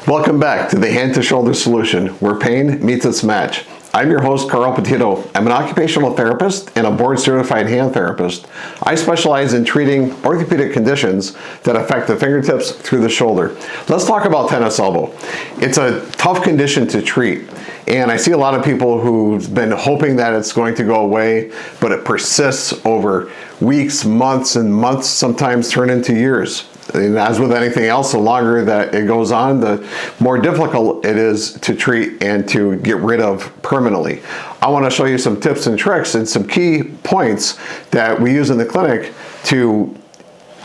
Welcome back to the Hand to Shoulder Solution, where pain meets its match. I'm your host, Carl Petitto. I'm an occupational therapist and a board-certified hand therapist. I specialize in treating orthopedic conditions that affect the fingertips through the shoulder. Let's talk about tennis elbow. It's a tough condition to treat, and I see a lot of people who've been hoping that it's going to go away, but it persists over weeks, months, and months sometimes turn into years. And as with anything else, the longer that it goes on, the more difficult it is to treat and to get rid of permanently. I want to show you some tips and tricks and some key points that we use in the clinic to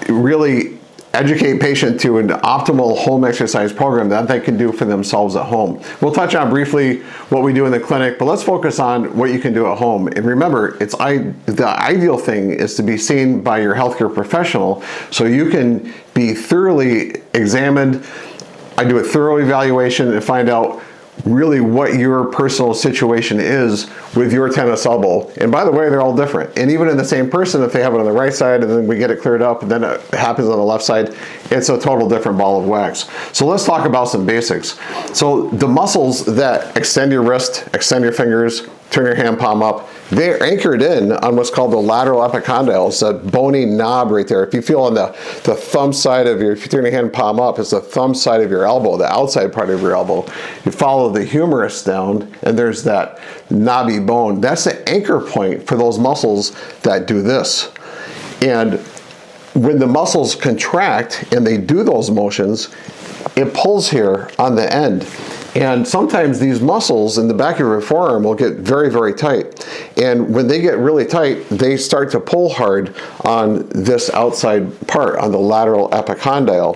really educate patients to an optimal home exercise program that they can do for themselves at home. We'll touch on briefly what we do in the clinic, but let's focus on what you can do at home. And remember, the ideal thing is to be seen by your healthcare professional so you can be thoroughly examined. I do a thorough evaluation and find out really what your personal situation is with your tennis elbow. And by the way, they're all different. And even in the same person, if they have it on the right side and then we get it cleared up and then it happens on the left side, it's a total different ball of wax. So let's talk about some basics. So the muscles that extend your wrist, extend your fingers, turn your hand palm up, they're anchored in on what's called the lateral epicondyle. It's a bony knob right there. If you feel on the thumb side of if you turn your hand palm up, it's the thumb side of your elbow, the outside part of your elbow. You follow the humerus down, and there's that knobby bone. That's the anchor point for those muscles that do this. And when the muscles contract and they do those motions, it pulls here on the end. And sometimes these muscles in the back of your forearm will get very, very tight. And when they get really tight, they start to pull hard on this outside part, on the lateral epicondyle.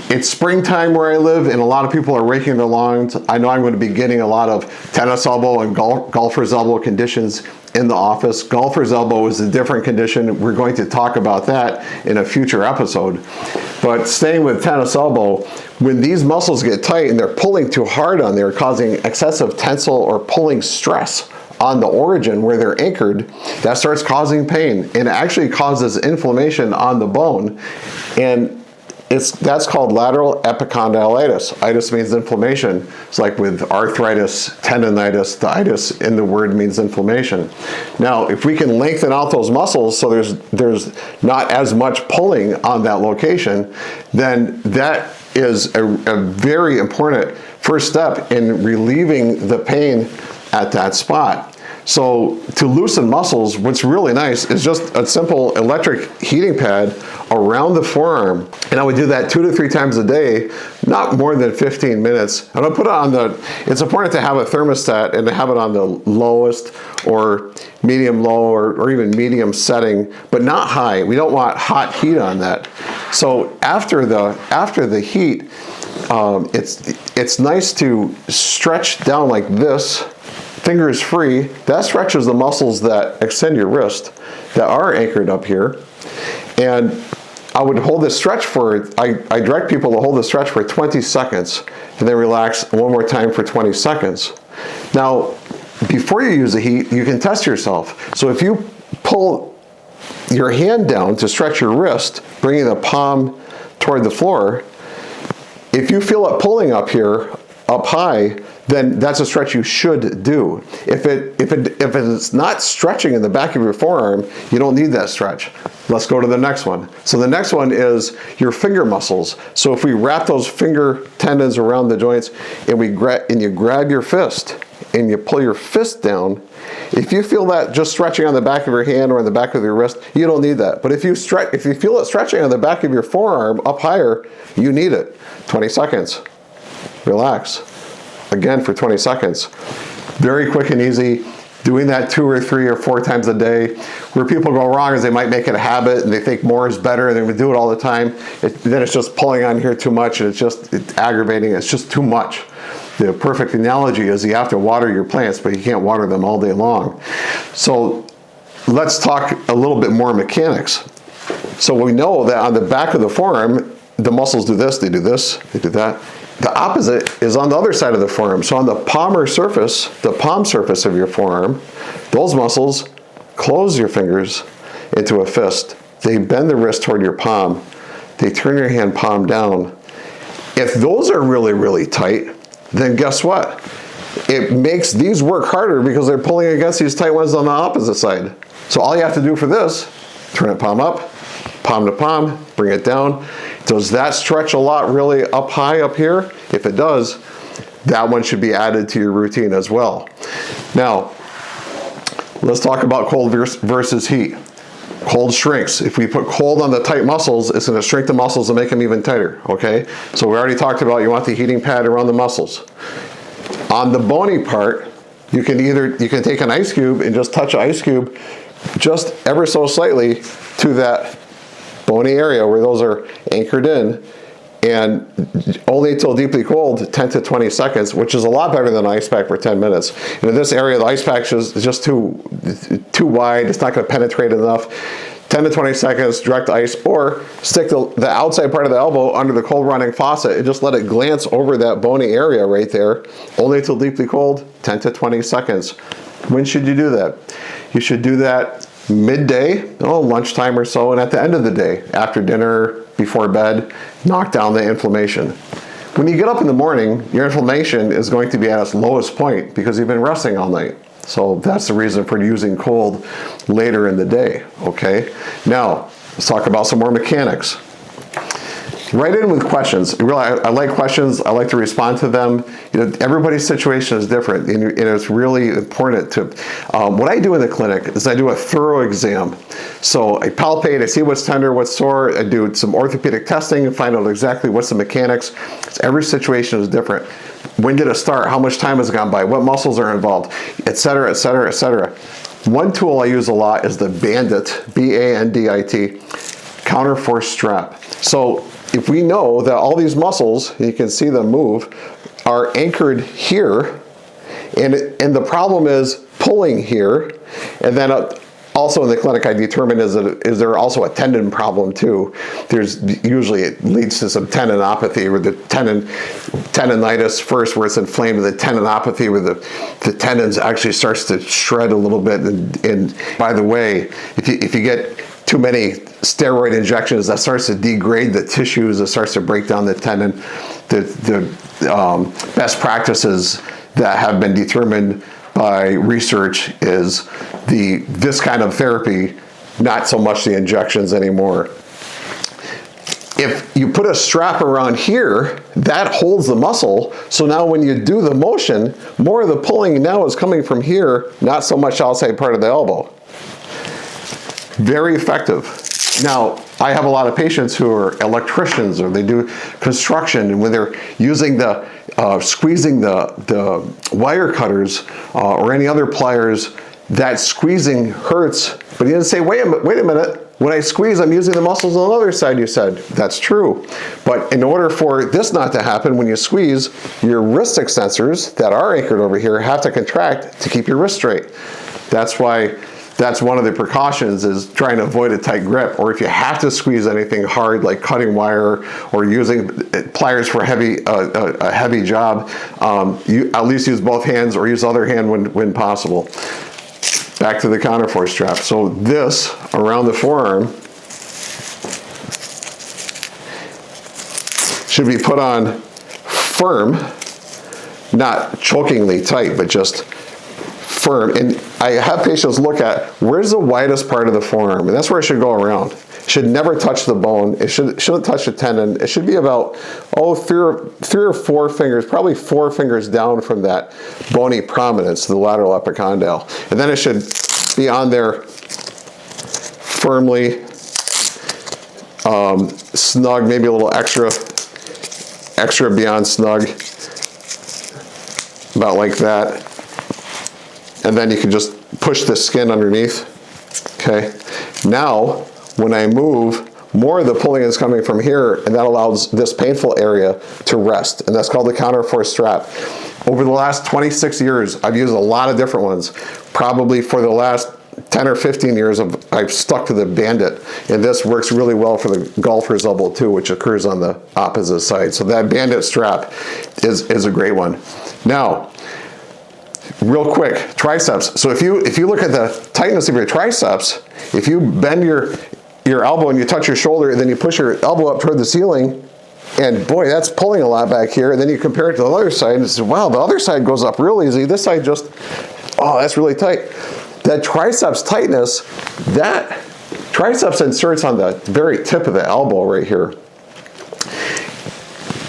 It's springtime where I live, and a lot of people are raking their lawns. I know I'm going to be getting a lot of tennis elbow and golfer's elbow conditions in the office. Golfer's elbow is a different condition. We're going to talk about that in a future episode. But staying with tennis elbow, when these muscles get tight and they're pulling too hard on there, causing excessive tensile or pulling stress on the origin where they're anchored, that starts causing pain, and it actually causes inflammation on the bone. And that's called lateral epicondylitis. Itis means inflammation. It's like with arthritis, tendonitis, the itis in the word means inflammation. Now, if we can lengthen out those muscles so there's not as much pulling on that location, then that is a very important first step in relieving the pain at that spot. So to loosen muscles, what's really nice is just a simple electric heating pad around the forearm. And I would do that 2 to 3 times a day, not more than 15 minutes. And I'll put it on it's important to have a thermostat and to have it on the lowest or medium low or even medium setting, but not high. We don't want hot heat on that. So after the heat, it's nice to stretch down like this, fingers free. That stretches the muscles that extend your wrist that are anchored up here. And I would hold this stretch I direct people to hold the stretch for 20 seconds and then relax one more time for 20 seconds. Now, before you use the heat, you can test yourself. So if you pull your hand down to stretch your wrist, bringing the palm toward the floor, if you feel it pulling up here, up high, then that's a stretch you should do. If it's not stretching in the back of your forearm, you don't need that stretch. Let's go to the next one. So the next one is your finger muscles. So if we wrap those finger tendons around the joints and you grab your fist and you pull your fist down, if you feel that just stretching on the back of your hand or on the back of your wrist, you don't need that. But if you feel it stretching on the back of your forearm up higher, you need it. 20 seconds. Relax. Again for 20 seconds. Very quick and easy. Doing that 2 or 3 or 4 times a day. Where people go wrong is they might make it a habit and they think more is better and they're going to do it all the time. Then it's just pulling on here too much and it's aggravating. It's just too much. The perfect analogy is you have to water your plants, but you can't water them all day long. So let's talk a little bit more mechanics. So we know that on the back of the forearm, the muscles do this, they do that. The opposite is on the other side of the forearm. So on the palm surface of your forearm, those muscles close your fingers into a fist. They bend the wrist toward your palm. They turn your hand palm down. If those are really, really tight, then guess what? It makes these work harder because they're pulling against these tight ones on the opposite side. So all you have to do for this, turn it palm up, palm to palm, bring it down. Does that stretch a lot really up high up here? If it does, that one should be added to your routine as well. Now, let's talk about cold versus heat. Cold shrinks. If we put cold on the tight muscles, it's going to shrink the muscles and make them even tighter, okay? So we already talked about you want the heating pad around the muscles. On the bony part, you can take an ice cube and just touch an ice cube just ever so slightly to that bony area where those are anchored in, and only until deeply cold, 10 to 20 seconds, which is a lot better than an ice pack for 10 minutes. And in this area, the ice pack is just too wide. It's not going to penetrate enough. 10 to 20 seconds, direct ice, or stick the outside part of the elbow under the cold running faucet and just let it glance over that bony area right there, only until deeply cold, 10 to 20 seconds. When should you do that? You should do that midday, lunchtime or so, and at the end of the day, after dinner, before bed, knock down the inflammation. When you get up in the morning, your inflammation is going to be at its lowest point because you've been resting all night. So that's the reason for using cold later in the day, okay? Now, let's talk about some more mechanics. Write in with questions. Really, I like questions. I like to respond to them. Everybody's situation is different, and it's really important to. What I do in the clinic is I do a thorough exam. So I palpate, I see what's tender, what's sore. I do some orthopedic testing and find out exactly what's the mechanics. Every situation is different. When did it start? How much time has gone by? What muscles are involved? Et cetera, et cetera, et cetera. One tool I use a lot is the Bandit, B-A-N-D-I-T, counterforce strap. So if we know that all these muscles, you can see them move, are anchored here, and the problem is pulling here, and then also in the clinic I determine is there also a tendon problem too. Usually it leads to some tendinopathy, where the tendonitis first, where it's inflamed, and the tendinopathy where the tendons actually starts to shred a little bit. And by the way, if you get too many steroid injections, that starts to degrade the tissues, it starts to break down the tendon. The best practices that have been determined by research is this kind of therapy, not so much the injections anymore. If you put a strap around here, that holds the muscle, so now when you do the motion, more of the pulling now is coming from here, not so much outside part of the elbow. Very effective. Now, I have a lot of patients who are electricians, or they do construction, and when they're using squeezing the wire cutters or any other pliers, that squeezing hurts. But you didn't say, wait a minute. When I squeeze, I'm using the muscles on the other side, you said. That's true. But in order for this not to happen, when you squeeze, your wrist extensors that are anchored over here have to contract to keep your wrist straight. That's one of the precautions, is trying to avoid a tight grip. Or if you have to squeeze anything hard, like cutting wire or using pliers for a heavy job, you at least use both hands, or use the other hand when possible. Back to the counterforce strap. So this around the forearm should be put on firm, not chokingly tight, but just firm. And I have patients look at, where's the widest part of the forearm, and that's where it should go around. It should never touch the bone. It shouldn't touch the tendon. It should be about three or four fingers, probably 4 fingers down from that bony prominence, the lateral epicondyle, and then it should be on there firmly, snug, maybe a little extra beyond snug, about like that. And then you can just push the skin underneath, okay? Now, when I move, more of the pulling is coming from here, and that allows this painful area to rest, and that's called the counterforce strap. Over the last 26 years, I've used a lot of different ones. Probably for the last 10 or 15 years, I've stuck to the Bandit, and this works really well for the golfer's elbow too, which occurs on the opposite side. So that Bandit strap is a great one. Now, real quick, triceps. So if you look at the tightness of your triceps, if you bend your elbow and you touch your shoulder and then you push your elbow up toward the ceiling, And boy, that's pulling a lot back here. And then you compare it to the other side and say, wow, the other side goes up real easy. This side just, oh, that's really tight. That triceps tightness, that triceps inserts on the very tip of the elbow right here.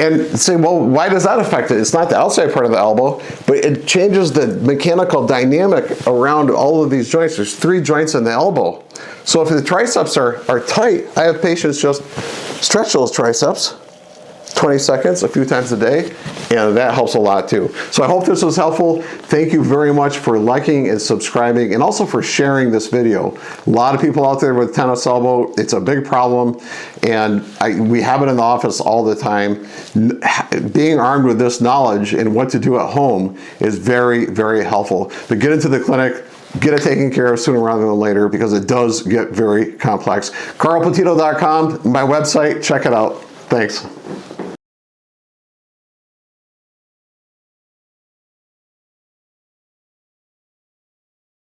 And say, well, why does that affect it? It's not the outside part of the elbow, but it changes the mechanical dynamic around all of these joints. There's 3 joints in the elbow. So if the triceps are tight, I have patients just stretch those triceps 20 seconds a few times a day, and that helps a lot too. So I hope this was helpful. Thank you very much for liking and subscribing, and also for sharing this video. A lot of people out there with tennis elbow, it's a big problem, and we have it in the office all the time. Being armed with this knowledge and what to do at home is very, very helpful. But get into the clinic, get it taken care of sooner rather than later, because it does get very complex. CarlPetitto.com, my website, check it out. Thanks.